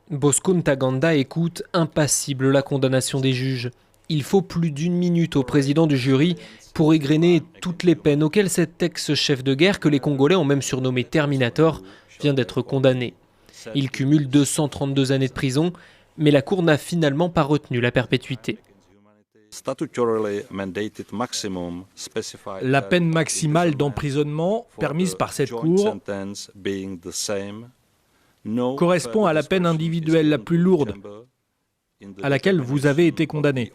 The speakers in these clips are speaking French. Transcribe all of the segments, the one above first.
Bosco Ntaganda écoute impassible la condamnation des juges. Il faut plus d'1 minute au président du jury pour égrener toutes les peines auxquelles cet ex-chef de guerre, que les Congolais ont même surnommé Terminator, vient d'être condamné. Il cumule 232 années de prison, mais la Cour n'a finalement pas retenu la perpétuité. La peine maximale d'emprisonnement permise par cette Cour correspond à la peine individuelle la plus lourde à laquelle vous avez été condamné.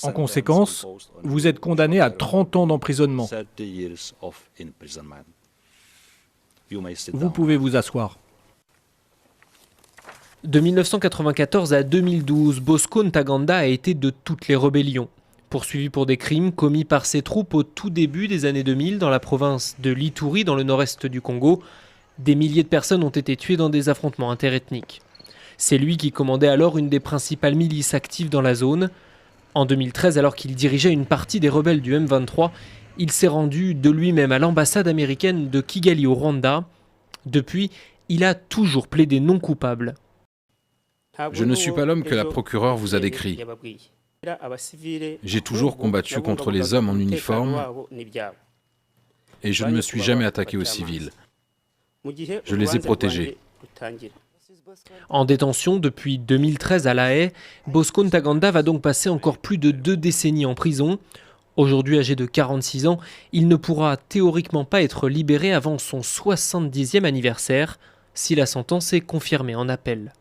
En conséquence, vous êtes condamné à 30 ans d'emprisonnement. Vous pouvez vous asseoir. De 1994 à 2012, Bosco Ntaganda a été de toutes les rébellions. Poursuivi pour des crimes commis par ses troupes au tout début des années 2000 dans la province de l'Ituri, dans le nord-est du Congo, des milliers de personnes ont été tuées dans des affrontements interethniques. C'est lui qui commandait alors une des principales milices actives dans la zone. En 2013, alors qu'il dirigeait une partie des rebelles du M23, il s'est rendu de lui-même à l'ambassade américaine de Kigali au Rwanda. Depuis, il a toujours plaidé non coupable. Je ne suis pas l'homme que la procureure vous a décrit. J'ai toujours combattu contre les hommes en uniforme et je ne me suis jamais attaqué aux civils. Je les ai protégés. En détention depuis 2013 à La Haye, Bosco Ntaganda va donc passer encore plus de 2 décennies en prison. Aujourd'hui âgé de 46 ans, il ne pourra théoriquement pas être libéré avant son 70e anniversaire, si la sentence est confirmée en appel.